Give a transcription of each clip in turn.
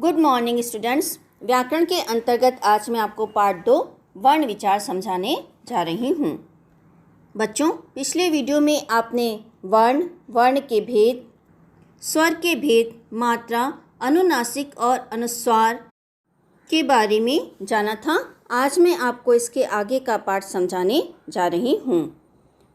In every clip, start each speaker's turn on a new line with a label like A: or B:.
A: Good morning students. व्याकरण के अंतर्गत आज मैं आपको पार्ट 2 वर्ण विचार समझाने जा रही हूँ। बच्चों, पिछले वीडियो में आपने वर्ण के भेद, स्वर के भेद, मात्रा, अनुनासिक और अनुस्वार के बारे में जाना था। आज मैं आपको इसके आगे का पार्ट समझाने जा रही हूँ।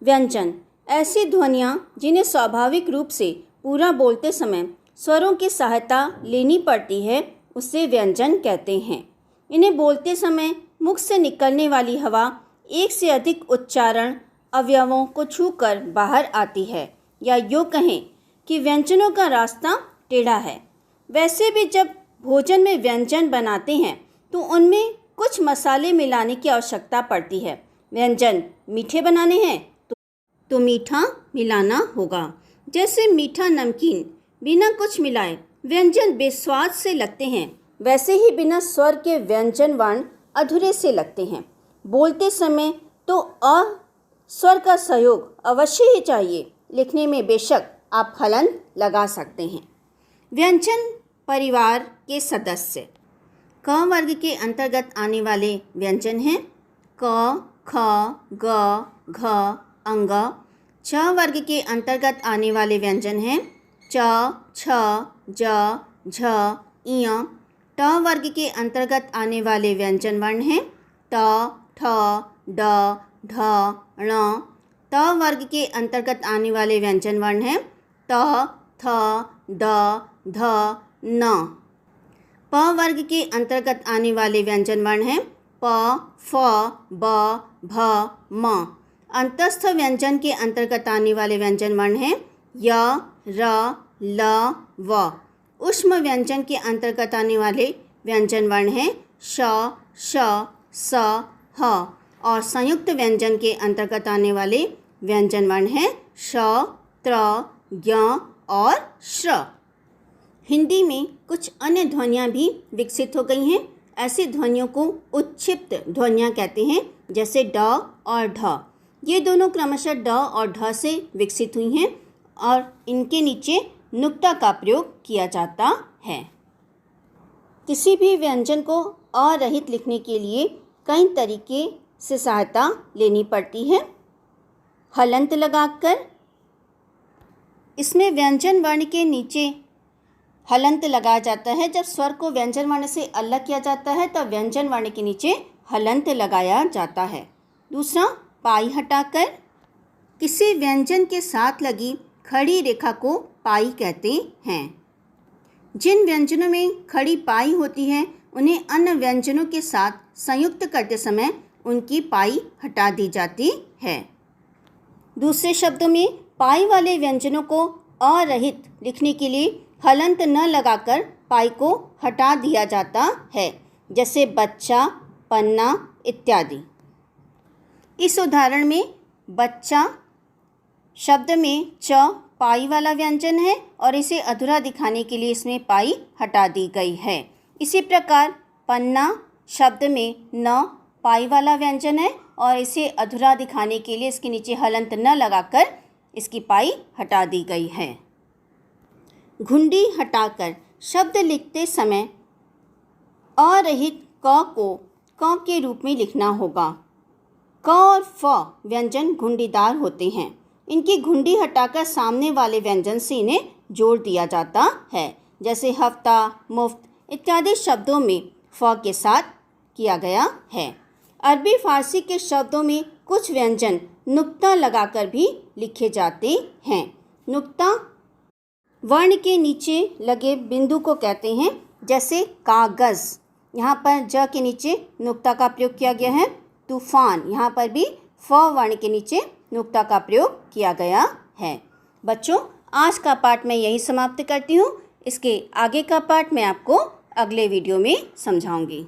A: व्यंजन ऐसी ध्वनियाँ जिन्हें स्वाभाविक रूप से पूरा बोलते समय स्वरों की सहायता लेनी पड़ती है, उसे व्यंजन कहते हैं। इन्हें बोलते समय मुख से निकलने वाली हवा एक से अधिक उच्चारण अवयवों को छूकर बाहर आती है, या यूँ कहें कि व्यंजनों का रास्ता टेढ़ा है। वैसे भी जब भोजन में व्यंजन बनाते हैं तो उनमें कुछ मसाले मिलाने की आवश्यकता पड़ती है। व्यंजन मीठे बनाने हैं तो मीठा मिलाना होगा। जैसे मीठा नमकीन बिना कुछ मिलाए व्यंजन बेस्वाद से लगते हैं, वैसे ही बिना स्वर के व्यंजन वर्ण अधूरे से लगते हैं। बोलते समय तो अ स्वर का सहयोग अवश्य ही चाहिए। लिखने में बेशक आप हलंत लगा सकते हैं। व्यंजन परिवार के सदस्य क वर्ग के अंतर्गत आने वाले व्यंजन हैं क, ख, ग, घ, अंग। च वर्ग के अंतर्गत आने वाले व्यंजन हैं च, छ, ज, झ, इय। ट वर्ग के अंतर्गत आने वाले व्यंजन वर्ण हैं ट, ठ, ड, ढ, ण। त वर्ग के अंतर्गत आने वाले व्यंजन वर्ण हैं त, थ, द, ध, न। प वर्ग के अंतर्गत आने वाले व्यंजन वर्ण हैं प, फ, ब, भ, म। अंतस्थ व्यंजन के अंतर्गत आने वाले व्यंजन वर्ण हैं य, र, ल, व। ऊष्म व्यंजन के अंतर्गत आने वाले व्यंजन वर्ण हैं श, श, स, ह। और संयुक्त व्यंजन के अंतर्गत आने वाले व्यंजन वर्ण हैं श, त्र, ज्ञ और श्र। हिंदी में कुछ अन्य ध्वनियाँ भी विकसित हो गई हैं। ऐसी ध्वनियों को उत्क्षिप्त ध्वनियाँ कहते हैं, जैसे ड और ढ। ये दोनों क्रमशः ड और ढ से विकसित हुई हैं और इनके नीचे नुक्ता का प्रयोग किया जाता है। किसी भी व्यंजन को अरहित लिखने के लिए कई तरीके से सहायता लेनी पड़ती है। हलंत लगाकर, इसमें व्यंजन वर्ण के नीचे हलंत लगाया जाता है। जब स्वर को व्यंजन वर्ण से अलग किया जाता है तब व्यंजन वर्ण के नीचे हलंत लगाया जाता है। दूसरा, पाई हटाकर। किसी व्यंजन के साथ लगी खड़ी रेखा को पाई कहते हैं। जिन व्यंजनों में खड़ी पाई होती है उन्हें अन्य व्यंजनों के साथ संयुक्त करते समय उनकी पाई हटा दी जाती है। दूसरे शब्दों में, पाई वाले व्यंजनों को अरहित लिखने के लिए हलंत न लगाकर पाई को हटा दिया जाता है, जैसे बच्चा, पन्ना इत्यादि। इस उदाहरण में बच्चा शब्द में च पाई वाला व्यंजन है और इसे अधूरा दिखाने के लिए इसमें पाई हटा दी गई है। इसी प्रकार पन्ना शब्द में न पाई वाला व्यंजन है और इसे अधूरा दिखाने के लिए इसके नीचे हलंत न लगाकर इसकी पाई हटा दी गई है। घुंडी हटाकर शब्द लिखते समय अरहित क को क के रूप में लिखना होगा। क और फ व्यंजन घुंडीदार होते हैं। इनकी घुंडी हटाकर सामने वाले व्यंजन से इन्हें जोड़ दिया जाता है, जैसे हफ्ता, मुफ्त इत्यादि शब्दों में फ के साथ किया गया है। अरबी फारसी के शब्दों में कुछ व्यंजन नुक्ता लगाकर भी लिखे जाते हैं। नुक्ता वर्ण के नीचे लगे बिंदु को कहते हैं, जैसे कागज़, यहाँ पर ज के नीचे नुक्ता का प्रयोग किया गया है। तूफान, यहाँ पर भी फ वर्ण के नीचे नुक्ता का प्रयोग किया गया है। बच्चों, आज का पाठ मैं यही समाप्त करती हूँ। इसके आगे का पाठ मैं आपको अगले वीडियो में समझाऊंगी।